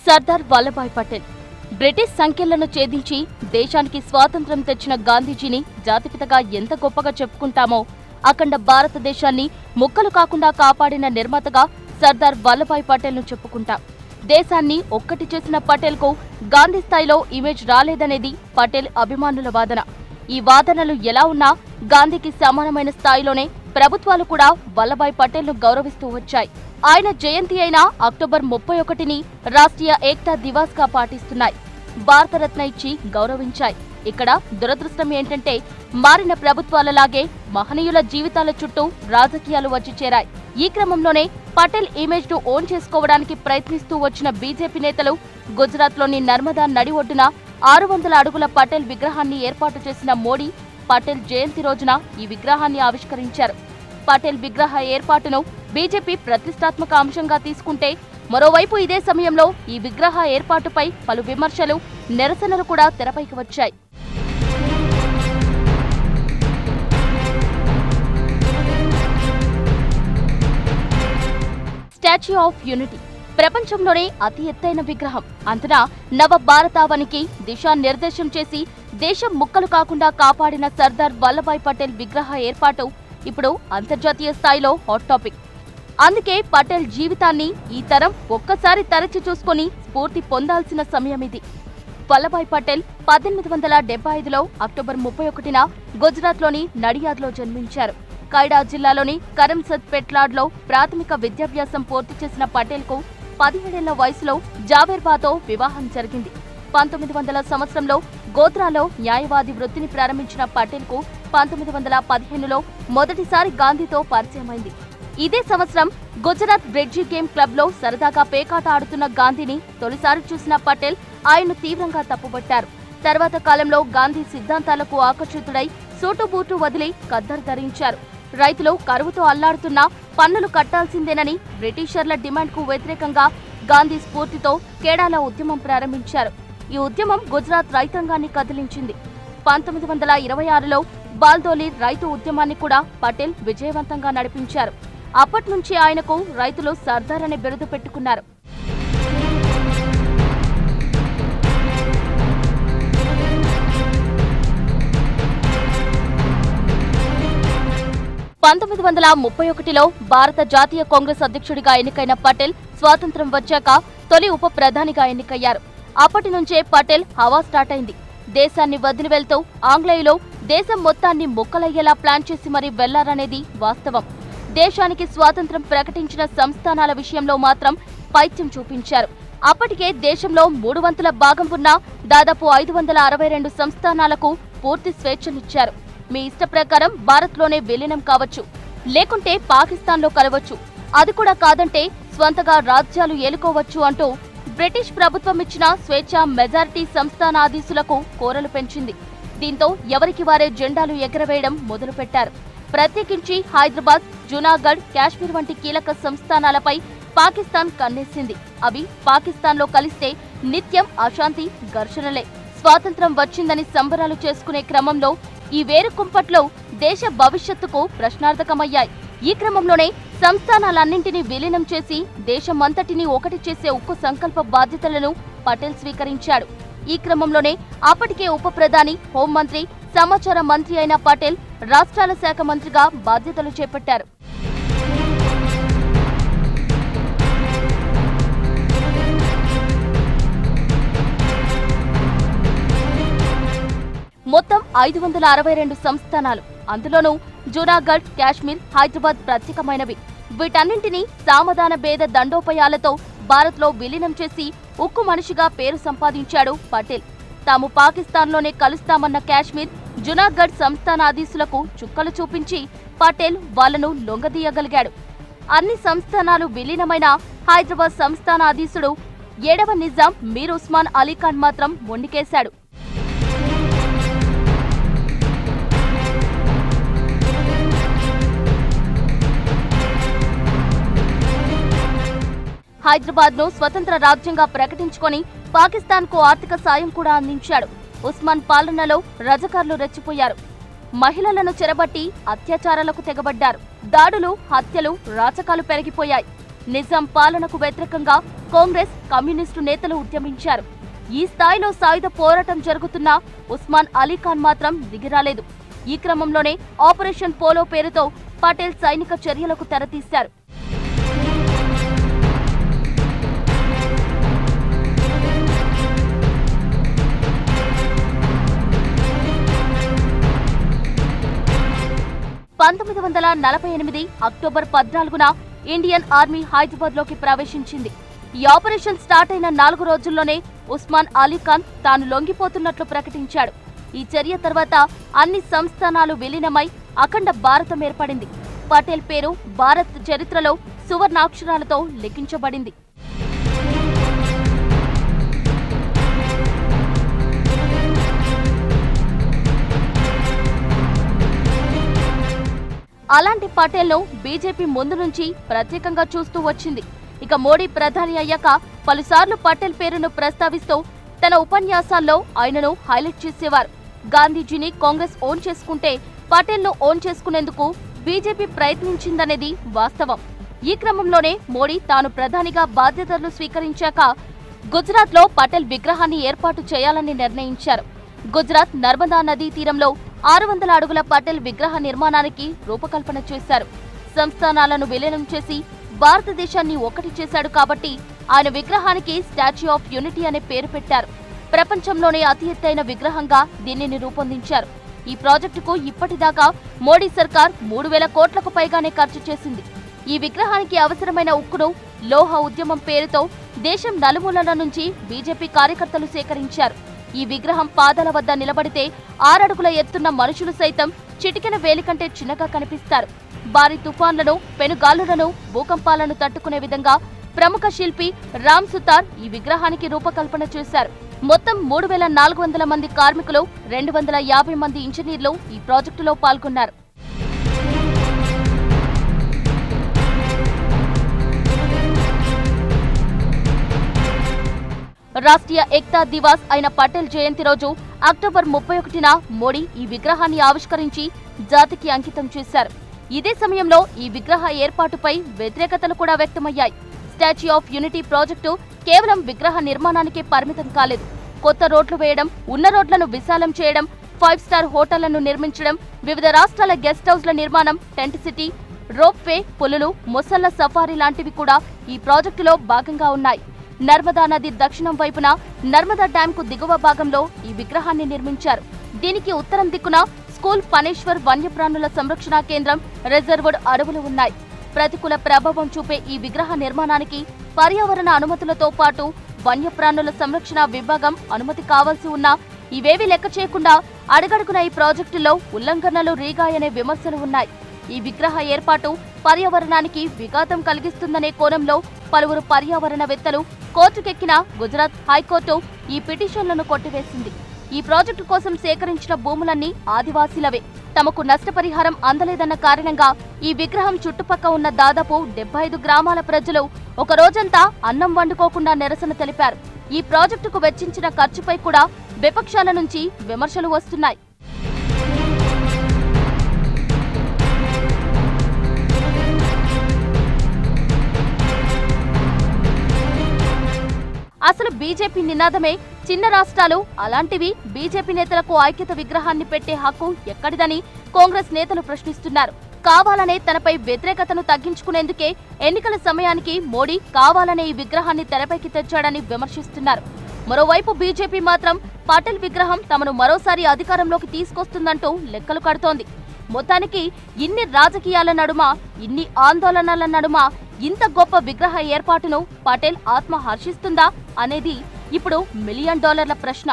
Sardar Vallabhbhai Patel British సంఖ్యలను ఛేదించి దేశానికి స్వాతంత్ర్యం తెచ్చిన గాంధీజీని జాతిపితగా ఎంత గొప్పగా చెప్పుకుంటామో అఖండ భారతదేశాన్ని ముక్కలు కాకుండా కాపాడిన నిర్మాతగా సర్దార్ వల్లభాయ్ పటేల్ను చెప్పుకుంటాం. దేశాన్ని ఒక్కటి చేసిన పటేల్కు గాంధీ స్థాయిలో ఇమేజ్ రాలేదనేది పటేల్ అభిమానుల వాదన. ఈ వాదనలు ఎలా ఉన్నా గాంధీకి సమానమైన స్థాయిలోనే ప్రభుత్వాలు కూడా వల్లభాయ్ పటేల్ను గౌరవిస్తూ వచ్చాయి. ఆయన జయంతి అయిన అక్టోబర్ 31ని రాష్ట్రీయ ఏక్తా దివాస్ గా పాటిస్తున్నాయి. భారతరత్న ఇచ్చి గౌరవించాయి. ఇక్కడ దురదృష్టం ఏంటంటే మారిన ప్రభుత్వాలలాగే మహనీయుల జీవితాల చుట్టూ రాజకీయాలు వచ్చి చేరాయి. ఈ క్రమంలోనే పటేల్ ఇమేజ్ ను ఓన్ చేసుకోవడానికి ప్రయత్నిస్తూ వచ్చిన బీజేపీ నేతలు గుజరాత్లోని నర్మదా నడి ఒడ్డున 600 అడుగుల పటేల్ విగ్రహాన్ని ఏర్పాటు చేసిన మోడీ పటేల్ జయంతి రోజున ఈ విగ్రహాన్ని ఆవిష్కరించారు. పటేల్ విగ్రహ ఏర్పాటును బీజేపీ ప్రతిష్టాత్మక అంశంగా తీసుకుంటే మరోవైపు ఇదే సమయంలో ఈ విగ్రహ ఏర్పాటుపై పలు విమర్శలు, నిరసనలు కూడా తెరపైకి వచ్చాయి. స్టాచ్యూ ఆఫ్ యూనిటీ ప్రపంచంలోనే అతి ఎత్తైన విగ్రహం. అంతటా నవ భారతావనికి దిశానిర్దేశం చేసి దేశం ముక్కలు కాకుండా కాపాడిన సర్దార్ వల్లభాయ్ పటేల్ విగ్రహ ఏర్పాటు ఇప్పుడు అంతర్జాతీయ స్థాయిలో హాట్ టాపిక్. అందుకే పటేల్ జీవితాన్ని ఈ తరం ఒక్కసారి తరచి చూసుకుని స్ఫూర్తి పొందాల్సిన సమయం ఇది. వల్లభాయ్ పటేల్ 1875లో అక్టోబర్ 31న గుజరాత్లోని నడియాద్లో జన్మించారు. కైడా జిల్లాలోని కరమ్సద్ పెట్లాడ్లో ప్రాథమిక విద్యాభ్యాసం పూర్తి చేసిన పటేల్కు 17 ఏళ్ల వయసులో జావేర్బాతో వివాహం జరిగింది. 1900 సంవత్సరంలో గోధ్రాలో న్యాయవాది వృత్తిని ప్రారంభించిన పటేల్కు 1915లో మొదటిసారి గాంధీతో పరిచయమైంది. ఇదే సంవత్సరం గుజరాత్ బ్రిడ్జి గేమ్ క్లబ్లో సరదాగా పేకాట ఆడుతున్న గాంధీని తొలిసారి చూసిన పటేల్ ఆయన్ను తీవ్రంగా తప్పుపట్టారు. తర్వాత కాలంలో గాంధీ సిద్ధాంతాలకు ఆకర్షితుడై సూటుబూటు వదిలి ఖద్దరు ధరించారు. రైతులు కరువుతో అల్లాడుతున్నా పన్నులు కట్టాల్సిందేనని బ్రిటిషర్ల డిమాండ్కు వ్యతిరేకంగా గాంధీ స్ఫూర్తితో కేడాల ఉద్యమం ప్రారంభించారు. ఈ ఉద్యమం గుజరాత్ రైతాంగాన్ని కదిలించింది. 1926లో బాల్దోలి రైతు ఉద్యమాన్ని కూడా పటేల్ విజయవంతంగా నడిపించారు. అప్పటి నుంచి ఆయనకు రైతులు సర్దార్ అనే బిరుదు పెట్టుకున్నారు. లో భారత జాతీయ కాంగ్రెస్ అధ్యక్షుడిగా ఎన్నికైన పటేల్ స్వాతంత్ర్యం వచ్చాక తొలి ఉప ప్రధానిగా ఎన్నికయ్యారు. అప్పటి నుంచే పటేల్ హవా స్టార్ట్ అయింది. దేశాన్ని వదిలి వెళ్తూ ఆంగ్లేయులు దేశం మొత్తాన్ని ముక్కలయ్యేలా ప్లాన్ చేసి మరీ వెళ్లారనేది వాస్తవం. దేశానికి స్వాతంత్ర్యం ప్రకటించిన సంస్థానాల విషయంలో మాత్రం పైత్యం చూపించారు. అప్పటికే దేశంలో 3 వంతుల భాగం ఉన్న దాదాపు 562 సంస్థానాలకు పూర్తి స్వేచ్ఛనిచ్చారు. మీ ఇష్ట ప్రకారం భారత్లోనే విలీనం కావచ్చు, లేకుంటే పాకిస్తాన్లో కలవచ్చు, అది కూడా కాదంటే స్వంతగా రాజ్యాలు ఏలుకోవచ్చు అంటూ బ్రిటిష్ ప్రభుత్వం ఇచ్చిన స్వేచ్ఛ మెజారిటీ సంస్థానాధీశులకు కోరలు పెంచింది. దీంతో ఎవరికి వారే జెండాలు ఎగరవేయడం మొదలుపెట్టారు. ప్రత్యేకించి హైదరాబాద్, జూనాగఢ్, కాశ్మీర్ వంటి కీలక సంస్థానాలపై పాకిస్తాన్ కన్నేసింది. అవి పాకిస్తాన్లో కలిస్తే నిత్యం అశాంతి, ఘర్షణలే. స్వాతంత్ర్యం వచ్చిందని సంబరాలు చేసుకునే క్రమంలో ఈ వేరు కుంపట్లో దేశ భవిష్యత్తుకు ప్రశ్నార్థకమయ్యాయి. ఈ క్రమంలోనే సంస్థానాలన్నింటినీ విలీనం చేసి దేశమంతటినీ ఒకటి చేసే ఉక్కు సంకల్ప బాధ్యతలను పటేల్ స్వీకరించాడు. ఈ క్రమంలోనే అప్పటికే ఉప ప్రధాని, హోంమంత్రి, సమాచార మంత్రి అయిన పటేల్ రాష్ట్రాల శాఖ మంత్రిగా బాధ్యతలు చేపట్టారు. మొత్తం 562 సంస్థానాలు. అందులోనూ జూనాగఢ్, కాశ్మీర్, హైదరాబాద్ ప్రత్యేకమైనవి. వీటన్నింటినీ సామధాన భేద దండోపాయాలతో భారత్లో విలీనం చేసి ఉక్కు మనిషిగా పేరు సంపాదించాడు పటేల్. తాము పాకిస్తాన్లోనే కలుస్తామన్న కాశ్మీర్, జూనాగఢ్ సంస్థానాధీశులకు చుక్కలు చూపించి పటేల్ వాళ్లను లొంగదీయగలిగాడు. అన్ని సంస్థానాలు విలీనమైన హైదరాబాద్ సంస్థానాధీశుడు 7వ నిజాం మీర్ ఉస్మాన్ అలీఖాన్ మాత్రం మొండికేశాడు. హైదరాబాద్ ను స్వతంత్ర రాజ్యంగా ప్రకటించుకొని పాకిస్తాన్ కు ఆర్థిక సాయం కూడా అందించాడు. ఉస్మాన్ పాలనలో రజాకార్లు రెచ్చిపోయారు. మహిళలను చెరబట్టి అత్యాచారాలకు తెగబడ్డారు. దాడులు, హత్యలు, రాచకాలు పెరిగిపోయాయి. నిజాం పాలనకు వ్యతిరేకంగా కాంగ్రెస్, కమ్యూనిస్టు నేతలు ఉద్యమించారు. ఈ స్థాయిలో సాయుధ పోరాటం జరుగుతున్నా ఉస్మాన్ అలీఖాన్ మాత్రం దిగిరాలేదు. ఈ క్రమంలోనే ఆపరేషన్ పోలో పేరుతో పటేల్ సైనిక చర్యలకు తెరతీశారు. అక్టోబర్ 14న ఇండియన్ ఆర్మీ హైదరాబాద్ లోకి ప్రవేశించింది. ఈ ఆపరేషన్ స్టార్ట్ అయిన 4 రోజుల్లోనే ఉస్మాన్ అలీఖాన్ తాను లొంగిపోతున్నట్లు ప్రకటించాడు. ఈ చర్య తర్వాత అన్ని సంస్థానాలు విలీనమై అఖండ భారతం ఏర్పడింది. పటేల్ పేరు భారత్ చరిత్రలో సువర్ణాక్షరాలతో లిఖించబడింది. అలాంటి పటేల్ను బీజేపీ ముందు నుంచి ప్రత్యేకంగా చూస్తూ వచ్చింది. ఇక మోడీ ప్రధాని అయ్యాక పలుసార్లు పటేల్ పేరును ప్రస్తావిస్తూ తన ఉపన్యాసాల్లో ఆయనను హైలైట్ చేసేవారు. గాంధీజీని కాంగ్రెస్ ఓన్ చేసుకుంటే పటేల్ను ఓన్ చేసుకునేందుకు బీజేపీ ప్రయత్నించిందనేది వాస్తవం. ఈ క్రమంలోనే మోడీ తాను ప్రధానిగా బాధ్యతలు స్వీకరించాక గుజరాత్లో పటేల్ విగ్రహాన్ని ఏర్పాటు చేయాలని నిర్ణయించారు. గుజరాత్ నర్మదా నదీ తీరంలో 600 అడుగుల పటేల్ విగ్రహ నిర్మాణానికి రూపకల్పన చేశారు. సంస్థానాలను విలీనం చేసి భారతదేశాన్ని ఒకటి చేశాడు కాబట్టి ఆయన విగ్రహానికి స్టాచ్యూ ఆఫ్ యూనిటీ అనే పేరు పెట్టారు. ప్రపంచంలోనే అతి ఎత్తైన విగ్రహంగా దీనిని రూపొందించారు. ఈ ప్రాజెక్టుకు ఇప్పటిదాకా మోడీ సర్కార్ 3000 కోట్లకు పైగానే ఖర్చు చేసింది. ఈ విగ్రహానికి అవసరమైన ఉక్కును లోహ ఉద్యమం పేరుతో దేశం నలుమూలల నుంచి బీజేపీ కార్యకర్తలు సేకరించారు. ఈ విగ్రహం పాదాల వద్ద నిలబడితే 6 అడుగుల ఎత్తున్న మనుషులు సైతం చిటికెన వేలి కంటే చిన్నగా కనిపిస్తారు. భారీ తుఫాన్లను, పెనుగాలులను, భూకంపాలను తట్టుకునే విధంగా ప్రముఖ శిల్పి రామ్ సుతార్ ఈ విగ్రహానికి రూపకల్పన చేశారు. మొత్తం 3400 మంది కార్మికులు, 250 మంది ఇంజనీర్లు ఈ ప్రాజెక్టులో పాల్గొన్నారు. రాష్ట్రీయ ఏక్తా దివాస్ అయిన పటేల్ జయంతి రోజు అక్టోబర్ 31న మోడీ ఈ విగ్రహాన్ని ఆవిష్కరించి జాతికి అంకితం చేశారు. ఇదే సమయంలో ఈ విగ్రహ ఏర్పాటుపై వ్యతిరేకతలు కూడా వ్యక్తమయ్యాయి. స్టాచ్యూ ఆఫ్ యూనిటీ ప్రాజెక్టు కేవలం విగ్రహ నిర్మాణానికే పరిమితం కాలేదు. కొత్త రోడ్లు వేయడం, ఉన్న రోడ్లను విశాలం చేయడం, 5 స్టార్ హోటళ్లను నిర్మించడం, వివిధ రాష్ట్రాల గెస్ట్ హౌస్ల నిర్మాణం, టెంట్ సిటీ, రోప్ వే, పులులు, మొసళ్ల సఫారీ లాంటివి కూడా ఈ ప్రాజెక్టులో భాగంగా ఉన్నాయి. నర్మదా నది దక్షిణం వైపున నర్మదా డ్యాంకు దిగువ భాగంలో ఈ విగ్రహాన్ని నిర్మించారు. దీనికి ఉత్తరం దిక్కున స్కూల్ పనేశ్వర్ వన్యప్రాణుల సంరక్షణ కేంద్రం, రిజర్వ్డ్ అడవులు ఉన్నాయి. ప్రతికూల ప్రభావం చూపే ఈ విగ్రహ నిర్మాణానికి పర్యావరణ అనుమతులతో పాటు వన్యప్రాణుల సంరక్షణ విభాగం అనుమతి కావాల్సి ఉన్నా ఇవేవీ లెక్క చేయకుండా అడుగడుగున ఈ ప్రాజెక్టులో ఉల్లంఘనలు రీగాయనే విమర్శలు ఉన్నాయి. ఈ విగ్రహ ఏర్పాటు పర్యావరణానికి విఘాతం కలిగిస్తుందనే కోణంలో పలువురు పర్యావరణవేత్తలు కోర్టుకెక్కిన గుజరాత్ హైకోర్టు ఈ పిటిషన్లను కొట్టివేసింది. ఈ ప్రాజెక్టు కోసం సేకరించిన భూములన్నీ ఆదివాసీలవే. తమకు నష్టపరిహారం అందలేదన్న కారణంగా ఈ విగ్రహం చుట్టుపక్క ఉన్న దాదాపు 75 గ్రామాల ప్రజలు ఒక రోజంతా అన్నం వండుకోకుండా నిరసన తెలిపారు. ఈ ప్రాజెక్టుకు వెచ్చించిన ఖర్చుపై కూడా విపక్షాల నుంచి విమర్శలు వస్తున్నాయి. అసలు బీజేపీ నినాదమే చిన్న రాష్ట్రాలు, అలాంటివి బీజేపీ నేతలకు ఐక్యత విగ్రహాన్ని పెట్టే హక్కు ఎక్కడిదని కాంగ్రెస్ నేతలు ప్రశ్నిస్తున్నారు. కావాలనే తనపై వ్యతిరేకతను తగ్గించుకునేందుకే ఎన్నికల సమయానికి మోడీ కావాలనే ఈ విగ్రహాన్ని తెరపైకి తెచ్చాడని విమర్శిస్తున్నారు. మరోవైపు బీజేపీ మాత్రం పటేల్ విగ్రహం తమను మరోసారి అధికారంలోకి తీసుకొస్తుందంటూ లెక్కలు కడుతోంది. మొత్తానికి ఇన్ని రాజకీయాల నడుమ, ఇన్ని ఆందోళనల నడుమ ఇంత గొప్ప విగ్రహ ఏర్పాటును పటేల్ ఆత్మ హర్షిస్తుందా అనేది ఇప్పుడు $1 మిలియన్ ప్రశ్న.